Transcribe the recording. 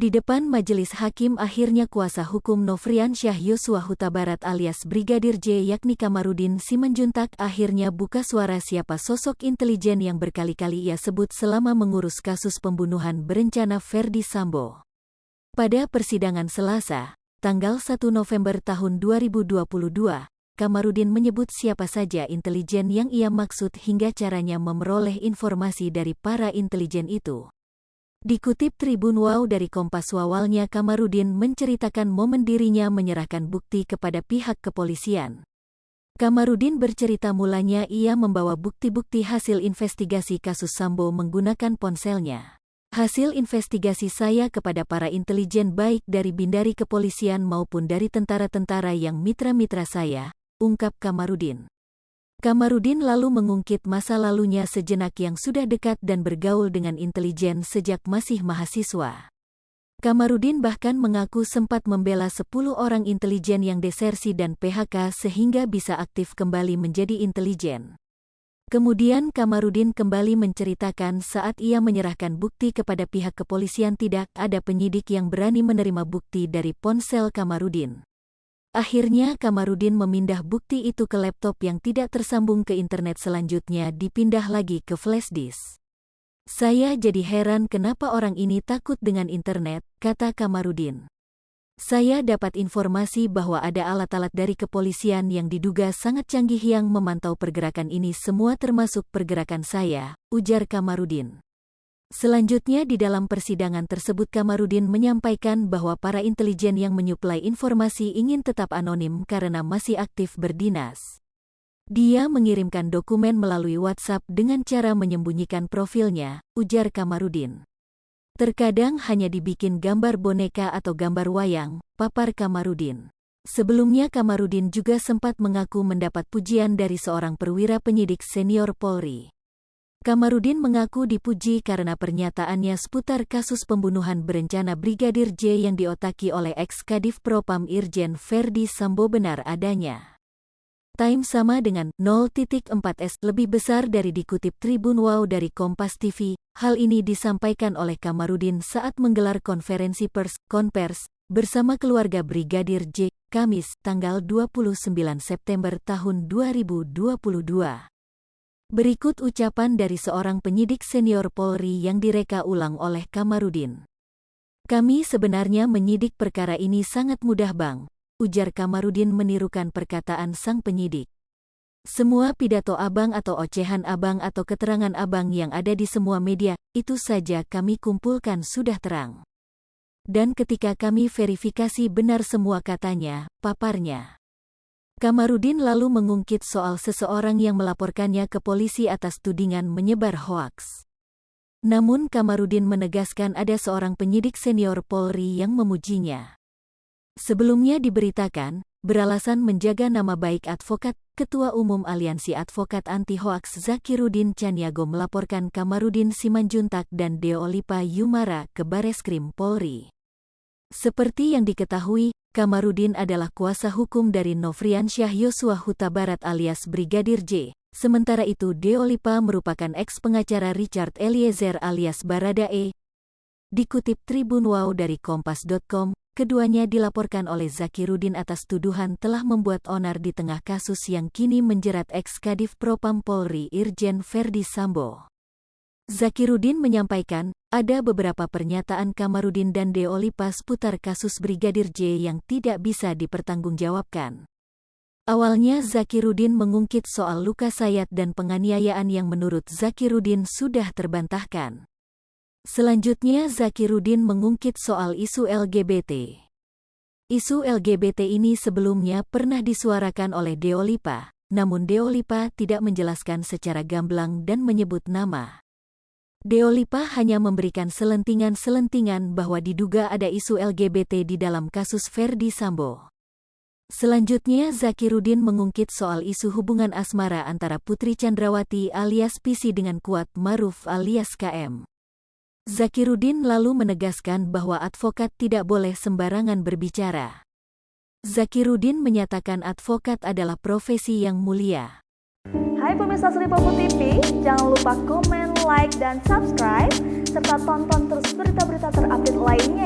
Di depan majelis hakim akhirnya kuasa hukum Nofriansyah Yosua Huta Barat alias Brigadir J yakni Kamarudin Simanjuntak akhirnya buka suara siapa sosok intelijen yang berkali-kali ia sebut selama mengurus kasus pembunuhan berencana Ferdi Sambo. Pada persidangan Selasa, tanggal 1 November tahun 2022, Kamarudin menyebut siapa saja intelijen yang ia maksud hingga caranya memperoleh informasi dari para intelijen itu. Dikutip Tribun Wow dari Kompas, awalnya Kamarudin menceritakan momen dirinya menyerahkan bukti kepada pihak kepolisian. Kamarudin bercerita mulanya ia membawa bukti-bukti hasil investigasi kasus Sambo menggunakan ponselnya. Hasil investigasi saya kepada para intelijen baik dari Bindari kepolisian maupun dari tentara-tentara yang mitra-mitra saya, ungkap Kamarudin. Kamarudin lalu mengungkit masa lalunya sejenak yang sudah dekat dan bergaul dengan intelijen sejak masih mahasiswa. Kamarudin bahkan mengaku sempat membela 10 orang intelijen yang desersi dan PHK sehingga bisa aktif kembali menjadi intelijen. Kemudian Kamarudin kembali menceritakan saat ia menyerahkan bukti kepada pihak kepolisian tidak ada penyidik yang berani menerima bukti dari ponsel Kamarudin. Akhirnya Kamarudin memindah bukti itu ke laptop yang tidak tersambung ke internet, selanjutnya dipindah lagi ke flash disk. Saya jadi heran kenapa orang ini takut dengan internet, kata Kamarudin. Saya dapat informasi bahwa ada alat-alat dari kepolisian yang diduga sangat canggih yang memantau pergerakan ini semua termasuk pergerakan saya, ujar Kamarudin. Selanjutnya di dalam persidangan tersebut Kamarudin menyampaikan bahwa para intelijen yang menyuplai informasi ingin tetap anonim karena masih aktif berdinas. Dia mengirimkan dokumen melalui WhatsApp dengan cara menyembunyikan profilnya, ujar Kamarudin. Terkadang hanya dibikin gambar boneka atau gambar wayang, papar Kamarudin. Sebelumnya Kamarudin juga sempat mengaku mendapat pujian dari seorang perwira penyidik senior Polri. Kamarudin mengaku dipuji karena pernyataannya seputar kasus pembunuhan berencana Brigadir J yang diotaki oleh ex-Kadif Propam Irjen Ferdi Sambo benar adanya. Time sama dengan 0.4s lebih besar dari dikutip Tribun Wow dari Kompas TV. Hal ini disampaikan oleh Kamarudin saat menggelar konferensi pers, konpers, bersama keluarga Brigadir J, Kamis, tanggal 29 September tahun 2022. Berikut ucapan dari seorang penyidik senior Polri yang direka ulang oleh Kamarudin. Kami sebenarnya menyidik perkara ini sangat mudah bang, ujar Kamarudin menirukan perkataan sang penyidik. Semua pidato abang atau ocehan abang atau keterangan abang yang ada di semua media, itu saja kami kumpulkan sudah terang. Dan ketika kami verifikasi benar semua katanya, paparnya. Kamarudin lalu mengungkit soal seseorang yang melaporkannya ke polisi atas tudingan menyebar hoaks. Namun Kamarudin menegaskan ada seorang penyidik senior Polri yang memujinya. Sebelumnya diberitakan, beralasan menjaga nama baik advokat, Ketua Umum Aliansi Advokat Anti Hoaks Zakirudin Caniago melaporkan Kamarudin Simanjuntak dan Deolipa Yumara ke Bareskrim Polri. Seperti yang diketahui, Kamarudin adalah kuasa hukum dari Nofriansyah Yosua Huta Barat alias Brigadir J. Sementara itu Deolipa merupakan ex-pengacara Richard Eliezer alias Baradae. Dikutip Tribun Wow dari Kompas.com, keduanya dilaporkan oleh Zakirudin atas tuduhan telah membuat onar di tengah kasus yang kini menjerat ex-Kadif Propam Polri Irjen Ferdi Sambo. Zakirudin menyampaikan, ada beberapa pernyataan Kamarudin dan Deolipa seputar kasus Brigadir J yang tidak bisa dipertanggungjawabkan. Awalnya Zakirudin mengungkit soal luka sayat dan penganiayaan yang menurut Zakirudin sudah terbantahkan. Selanjutnya Zakirudin mengungkit soal isu LGBT. Isu LGBT ini sebelumnya pernah disuarakan oleh Deolipa, namun Deolipa tidak menjelaskan secara gamblang dan menyebut nama. Deolipa hanya memberikan selentingan-selentingan bahwa diduga ada isu LGBT di dalam kasus Ferdi Sambo. Selanjutnya Zakirudin mengungkit soal isu hubungan asmara antara Putri Chandrawati alias PC dengan Kuat Maruf alias KM. Zakirudin lalu menegaskan bahwa advokat tidak boleh sembarangan berbicara. Zakirudin menyatakan advokat adalah profesi yang mulia. Hai pemirsa Sri Popo TV, jangan lupa komen, like, dan subscribe, serta tonton terus berita-berita terupdate lainnya